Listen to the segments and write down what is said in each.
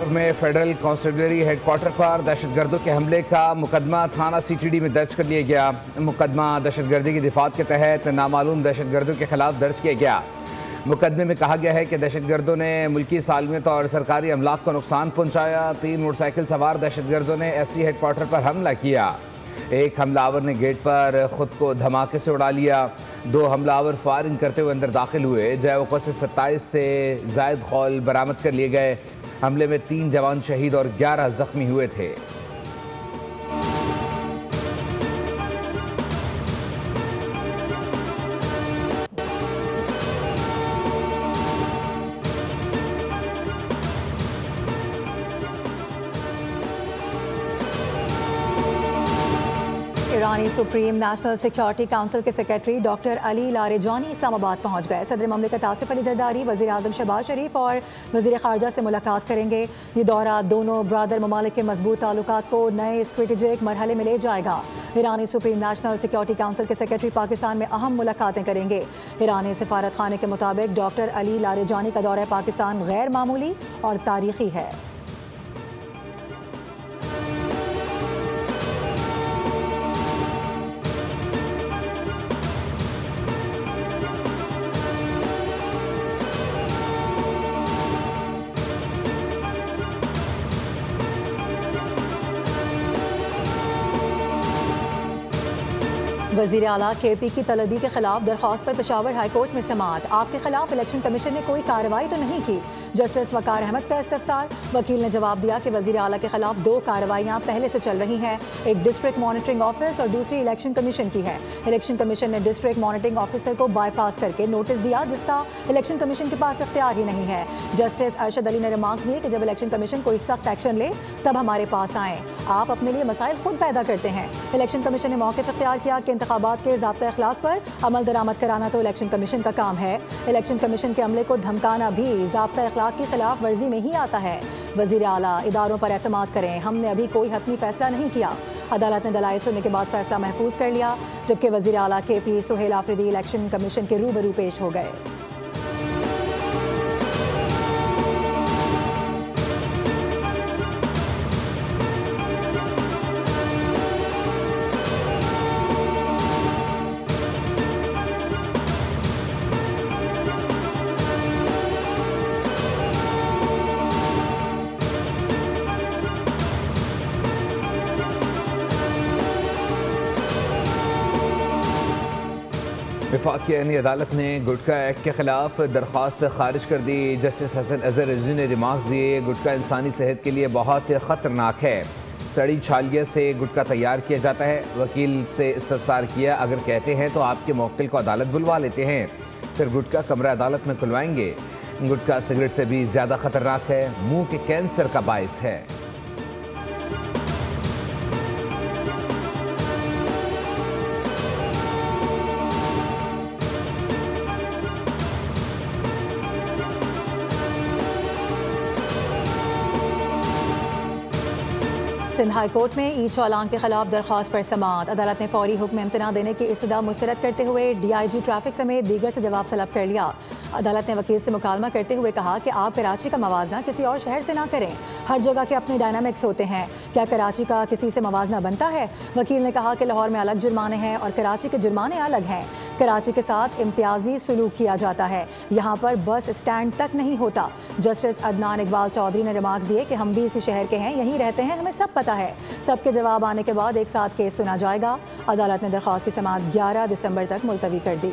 में federal constabulary headquarter पर दहशतगर्दों के हमले का मुकदमा थाना CTD में दर्ज कर लिया गया। मुकदमा दहशतगर्दी की दिफात के तहत नामालूम दहशतगर्दों के खिलाफ दर्ज किया गया। मुकदमे में कहा गया है कि दहशतगर्दों ने मुल्की सालमियत और सरकारी अमलाक को नुकसान पहुंचाया। 3 मोटरसाइकिल सवार दहशतगर्दों ने FC हेडक्वार्टर पर हमला किया। एक हमलावर ने गेट पर खुद को धमाके से उड़ा लिया। 2 हमलावर फायरिंग करते हुए अंदर दाखिल हुए। जैवको से 27 से जायद खौल बरामद कर लिए गए। हमले में 3 जवान शहीद और 11 जख्मी हुए थे। ईरानी सुप्रीम नेशनल सिक्योरिटी काउंसिल के सेक्रेटरी डॉक्टर अली लारेजानी इस्लामाबाद पहुंच गए। सदर ममलिकत आसिफ अली जरदारी, वज़ीर आज़म शहबाज शरीफ और वज़ीर ख़ारजा से मुलाकात करेंगे। ये दौरा दोनों ब्रादर ममालिक के मजबूत ताल्लुकात को नए स्ट्रेटेजिक मरहले में ले जाएगा। ईरानी सुप्रीम नेशनल सिक्योरिटी काउंसिल के सेक्रेटरी पाकिस्तान में अहम मुलाकातें करेंगे। ईरानी सफारत खाने के मुताबिक डॉक्टर अली लारेजानी का दौरा पाकिस्तान गैर मामूली और तारीखी है। वज़ीर आला KP की तलबी के खिलाफ दरख्वास्त पर पेशावर हाईकोर्ट में समाअत। आपके खिलाफ इलेक्शन कमीशन ने कोई कार्रवाई तो नहीं की। जस्टिस वकार अहमद का इस्तफसार। वकील ने जवाब दिया कि वज़ीर आला के खिलाफ 2 कार्रवाइयाँ पहले से चल रही हैं। एक डिस्ट्रिक्ट मॉनिटरिंग ऑफिस और दूसरी इलेक्शन कमीशन की है। इलेक्शन कमीशन ने डिस्ट्रिक्ट मॉनिटरिंग ऑफिसर को बाईपास करके नोटिस दिया, जिसका इलेक्शन कमीशन के पास इख्तियार ही नहीं है। जस्टिस अरशद अली ने रिमार्क्स दिए कि जब इलेक्शन कमीशन कोई सख्त एक्शन ले तब हमारे पास आएँ। आप अपने लिए मसाइल खुद पैदा करते हैं। इलेक्शन कमीशन ने मौक़िफ़ इख्तियार किया कि इंतखाबात के ज़ाब्ता अखलाक पर अमल दरामद कराना तो इलेक्शन कमीशन का काम है। इलेक्शन कमीशन के अमले को धमकाना भी ज़ाब्ता अखलाक की खिलाफ वर्जी में ही आता है। वज़ीर आला इदारों पर एतमाद करें, हमने अभी कोई हतमी फैसला नहीं किया। अदालत ने दलाइल सुनने के बाद फैसला महफूज कर लिया, जबकि वज़ीर आला KP Suhail Afridi election commission के रूबरू पेश हो गए। वफाकी अदालत ने गुटखा एक्ट के खिलाफ दरख्वास्त खारिज कर दी। जस्टिस हसन अजहर रिजवी ने रिमार्क्स दिए, गुटखा इंसानी सेहत के लिए बहुत ख़तरनाक है। सड़ी छालिया से गुटखा तैयार किया जाता है। वकील से इस्तफसार किया, अगर कहते हैं तो आपके मुवक्किल को अदालत बुलवा लेते हैं, फिर गुटखा कमरा अदालत में खुलवाएंगे। गुटखा सिगरेट से भी ज़्यादा ख़तरनाक है, मुँह के कैंसर का बायस है। सिंध हाई कोर्ट में ई चालान के खिलाफ दरख्वास्त पर समाअत। अदालत ने फौरी हुक्म इम्तना देने की इस्तदा मुस्तरद करते हुए DIG ट्रैफिक समेत दीगर से जवाब तलब कर लिया। अदालत ने वकील से मुकालमा करते हुए कहा कि आप कराची का मवाजना किसी और शहर से ना करें। हर जगह के अपने डायनामिक्स होते हैं, क्या कराची का किसी से मवाजना बनता है? वकील ने कहा कि लाहौर में अलग जुर्माने हैं और कराची के जुर्माने अलग हैं। कराची के साथ इम्तियाजी सलूक किया जाता है, यहाँ पर बस स्टैंड तक नहीं होता। जस्टिस अदनान इकबाल चौधरी ने रिमार्क्स दिए कि हम भी इसी शहर के हैं, यहीं रहते हैं, हमें सब पता है। सबके जवाब आने के बाद एक साथ केस सुना जाएगा। अदालत ने दरख्वास्त की समाअत 11 दिसंबर तक मुलतवी कर दी।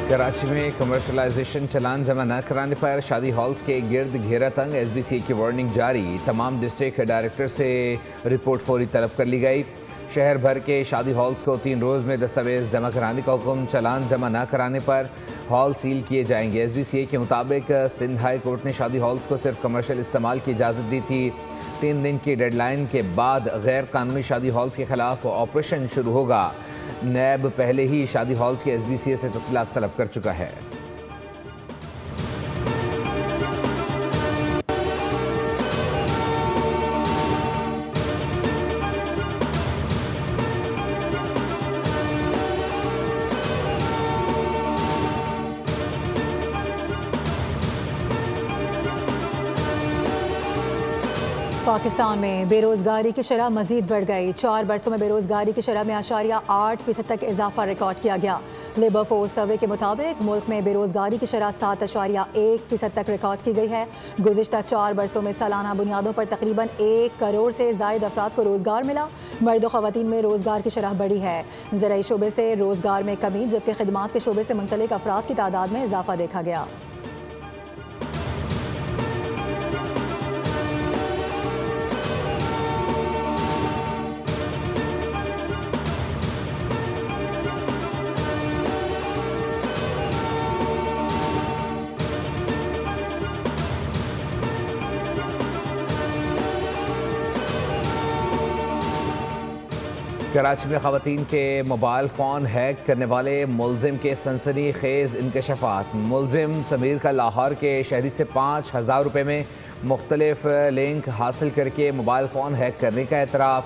कराची में कमर्शलाइजेशन चलान जमा न कराने पर शादी हॉल्स के गिर्द घेरा तंग। SBCA की वार्निंग जारी। तमाम डिस्ट्रिक्ट डायरेक्टर से रिपोर्ट फौरी तलब कर ली गई। शहर भर के शादी हॉल्स को 3 रोज़ में दस्तावेज जमा कराने का हुक्म। चलान जमा न कराने पर हॉल सील किए जाएंगे। SBCA के मुताबिक सिंध हाई कोर्ट ने शादी हॉल्स को सिर्फ कमर्शियल इस्तेमाल की इजाज़त दी थी। 3 दिन की डेडलाइन के बाद गैर कानूनी शादी हॉल्स के खिलाफ ऑपरेशन शुरू होगा। नैब पहले ही शादी हॉल्स के SBCA से तफसीलात तलब कर चुका है। पाकिस्तान में बेरोजगारी की शरह मजीद बढ़ गई। 4 बरसों में बेरोजगारी की शरह में 8.8% तक इजाफा रिकॉर्ड किया गया। लेबर फोर्स सर्वे के मुताबिक मुल्क में बेरोजगारी की शरह 7.1% तक रिकॉर्ड की गई है। गुज़िश्ता 4 बरसों में सालाना बुनियादों पर तकरीबन 1 करोड़ से ज़ायद अफराद को रोज़गार मिला। मर्द व ख़वातीन में रोज़गार की शरह बढ़ी है। ज़राई शोबे से रोज़गार में कमी, जबकि खिदमात के शोबे से मुंसलिक अफराद की तादाद में इजाफा देखा गया। कराची में ख़वातीन के मोबाइल फ़ोन हैक करने वाले मुलजिम के सनसनी खेज़ इंकशाफात। मुलजिम समीर का लाहौर के शहरी से 5,000 रुपये में मुख्तलिफ लिंक हासिल करके मोबाइल फ़ोन हैक करने का एतराफ़।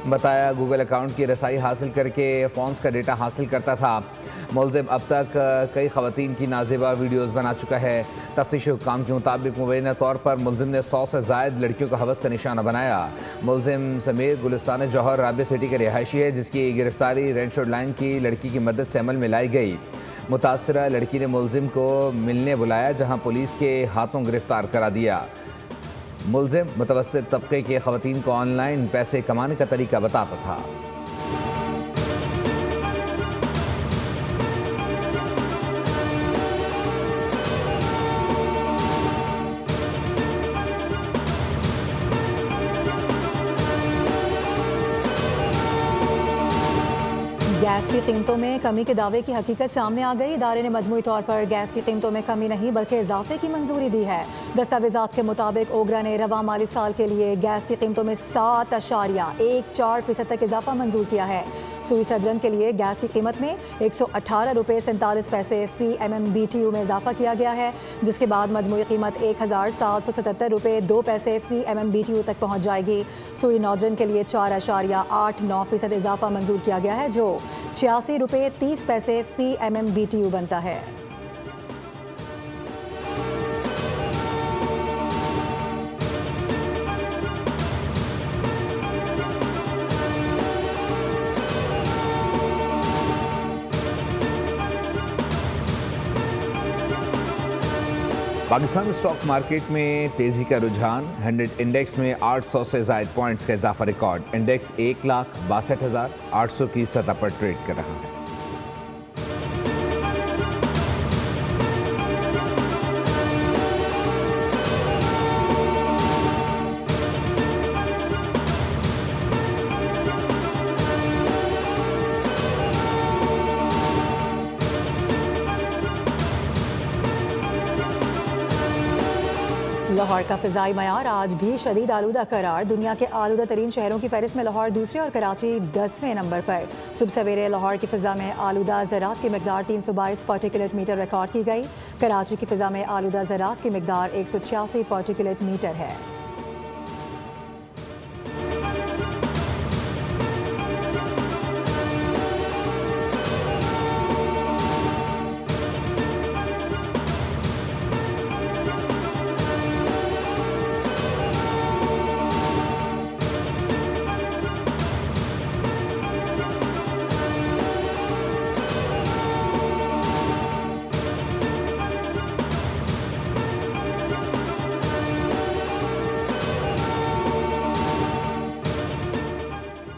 बताया गूगल अकाउंट की रसाई हासिल करके फ़ोन्स का डेटा हासिल करता था। मुलजिम अब तक कई ख़वातीन की नाज़ेबा वीडियोज़ बना चुका है। तफ्तीशी हुक्काम के मुताबिक मुबैना तौर पर मुलजिम ने 100 से ज़ायद लड़कियों का हवस का निशाना बनाया। मुलजिम समीर गुलिस्तान जौहर राबिया सिटी का रिहायशी है, जिसकी गिरफ्तारी रेंशोड लाइन की लड़की की मदद से अमल में लाई गई। मुतासरा लड़की ने मुलजिम को मिलने बुलाया, जहाँ पुलिस के हाथों गिरफ्तार करा दिया। मुलजिम मुतवस्सित तबके के ख़वातीन को ऑनलाइन पैसे कमाने का तरीका बताता था। गैस की कीमतों में कमी के दावे की हकीकत सामने आ गई। इदारे ने मजमूई तौर पर गैस की कीमतों में कमी नहीं बल्कि इजाफे की मंजूरी दी है। दस्तावेजात के मुताबिक ओगरा ने रवा माली साल के लिए गैस की कीमतों में 7.14% तक इजाफा मंजूर किया है। सुई सदरन के लिए गैस की कीमत में 118 रुपये 47 पैसे फ़ी MMBTU में इजाफा किया गया है, जिसके बाद मजमूई कीमत 1,777 रुपये 2 पैसे फ़ी MMBTU तक पहुँच जाएगी। सुई नॉर्दर्न के लिए 4.89% इजाफा मंजूर किया गया है, जो 86 रुपये 30 पैसे फ़ी MMBTU बनता है। पाकिस्तान स्टॉक मार्केट में तेज़ी का रुझान। 100 इंडेक्स में 800 से ज़ायद पॉइंट्स का इजाफा रिकॉर्ड। इंडेक्स 1,62,800 की सतह पर ट्रेड कर रहा है। लाहौर का फ़िज़ाई मयार आज भी शदीद आलूदा करार। दुनिया के आलूदा तरीन शहरों की फहरिस्त में लाहौर दूसरे और कराची 10वें नंबर पर। सुबह सवेरे लाहौर की फ़िज़ा में आलूदा ज़रात की मकदार 322 पार्टिकुलेट मीटर रिकॉर्ड की गई। कराची की फ़िज़ा में आलूदा ज़रात की मकदार 186 पार्टिकुलेट मीटर है।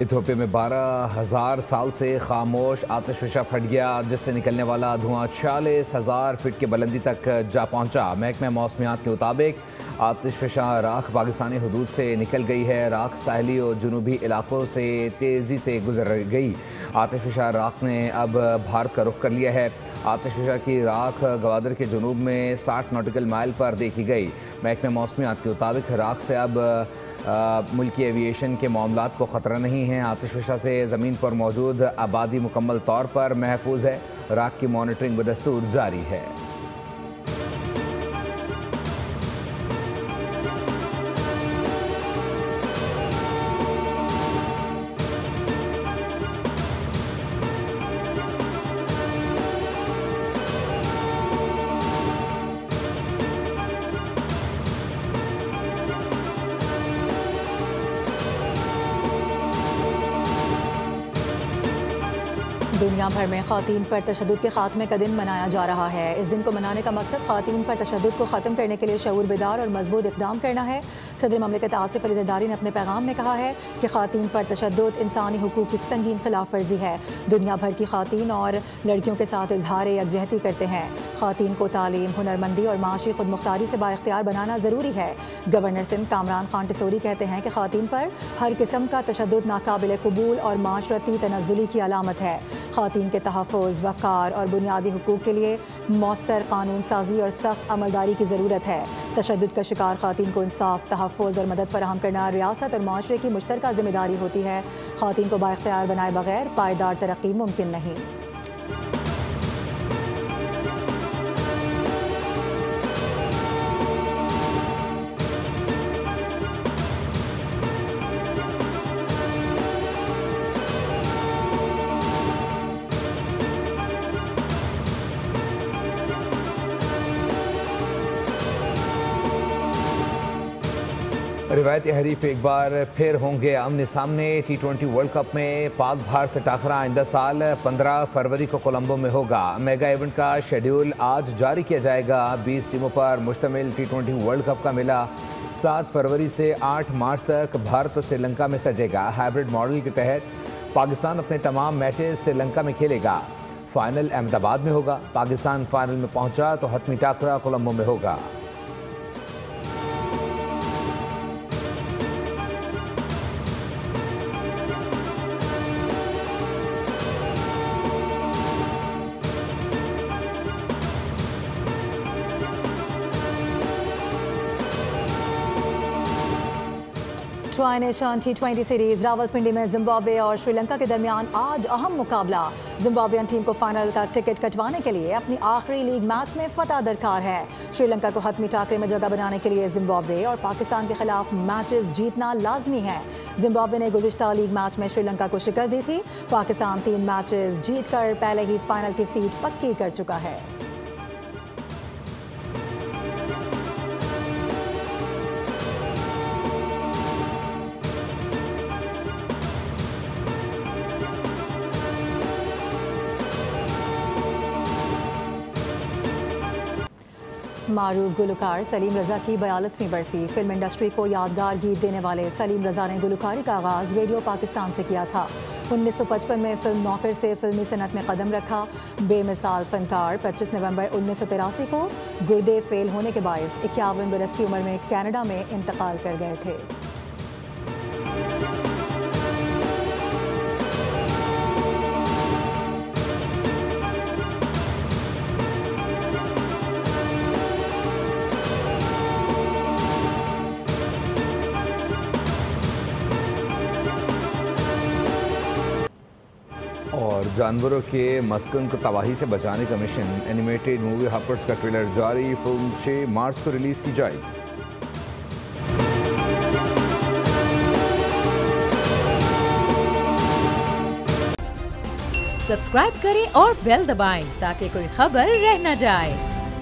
इथियोपिया में 12,000 साल से खामोश आतिशफशा फट गया, जिससे निकलने वाला धुआं 46,000 फीट की बुलंदी तक जा पहुंचा। महकमा मौसमियात के मुताबिक आतिशफशा राख पाकिस्तानी हदूद से निकल गई है। राख साहली और जुनूबी इलाकों से तेज़ी से गुजर गई। आतिशफशा राख ने अब भारत का रुख कर लिया है। आतिशफशा की राख गवादर के जुनूब में 60 नॉटिकल माइल पर देखी गई। महकमा मौसमियात के मुताबिक राख से अब मुल्की एविएशन के मामलात को ख़तरा नहीं है। आतिशफशा से ज़मीन पर मौजूद आबादी मुकम्मल तौर पर महफूज है। राख की मॉनिटरिंग बदस्तूर जारी है। दुनिया भर में ख़वातीन पर तशद्दुद के खात्मे का दिन मनाया जा रहा है। इस दिन को मनाने का मकसद ख़वातीन पर तशद्दुद को ख़त्म करने के लिए शऊर बेदार और मजबूत इक़दाम करना है। सदर ममलिकत आसिफ अली ज़रदारी ने अपने पैगाम में कहा है कि ख़वातीन पर तशद्दुद इंसानी हुकूक की संगीन खिलाफ वर्जी है। दुनिया भर की ख़वातीन और लड़कियों के साथ इजहार यकजहती करते हैं। ख़वातीन को तालीम, हुनरमंदी और माशी खुद मुख्तारी से बाइख्तियार बनाना ज़रूरी है। गवर्नर सिंध कामरान खान टिसोरी कहते हैं कि ख़वातीन पर हर किस्म का तशद्दुद नाकाबिल कबूल और माशरती तनज़्ज़ुली की अलामत है। ख़वातीन के तहफ़्फ़ुज़, वक़ार और बुनियादी हुकूक के लिए मौसर कानून साजी और सख्त अमलदारी की ज़रूरत है। तशद्दुद का शिकार ख़वातीन को इंसाफ, तहफ़्फ़ुज़ और मदद फराहम करना रियासत और माशरे की मुश्तरका ज़िम्मेदारी होती है। ख़वातीन को बाइख्तियार बनाए बगैर पायदार तरक्की मुमकिन नहीं। रिवायती हरीफ एक बार फिर होंगे आमने सामने। T20 वर्ल्ड कप में पाक भारत टाकरा आइंदा साल 15 फरवरी को कोलंबो में होगा। मेगा इवेंट का शेड्यूल आज जारी किया जाएगा। 20 टीमों पर मुश्तमिल T20 वर्ल्ड कप का मेला 7 फरवरी से 8 मार्च तक भारत और श्रीलंका में सजेगा। हाइब्रिड मॉडल के तहत पाकिस्तान अपने तमाम मैचेस श्रीलंका में खेलेगा। फाइनल अहमदाबाद में होगा। पाकिस्तान फाइनल में पहुंचा तो हतमी टाकरा कोलंबो में होगा। Tri nation T20 series Rawalpindi में जिम्बाब्वे और श्रीलंका के दरमियान आज अहम मुकाबला। जिम्बाब्वियन टीम को फाइनल का टिकट कटवाने के लिए अपनी आखिरी लीग मैच में फतह दरकार है। श्रीलंका को हतमी टाकरे में जगह बनाने के लिए जिम्बाब्वे और पाकिस्तान के खिलाफ मैचेस जीतना लाजमी है। जिम्बाब्वे ने गुज़िश्ता लीग मैच में श्रीलंका को शिकस्त दी थी। पाकिस्तान 3 मैचेस जीतकर पहले ही फाइनल की सीट पक्की कर चुका है। मारूफ गुलकार सलीम रज़ा की 42वीं बरसी। फिल्म इंडस्ट्री को यादगार गीत देने वाले सलीम रज़ा ने गुलकारी का आगाज़ रेडियो पाकिस्तान से किया था। 1955 में फिल्म नौकर से फिल्मी सनत में कदम रखा। बेमिसाल फनकार 25 नवंबर 1983 को गुर्दे फेल होने के बायस 51 बरस की उम्र में कनाडा में इंतकाल कर गए थे। और जानवरों के मस्कन को तबाही से बचाने का मिशन। एनिमेटेड मूवी हॉपर्स का ट्रेलर जारी। फिल्म 6 मार्च को रिलीज की जाएगी। सब्सक्राइब करें और बेल दबाएं ताकि कोई खबर रह न जाए।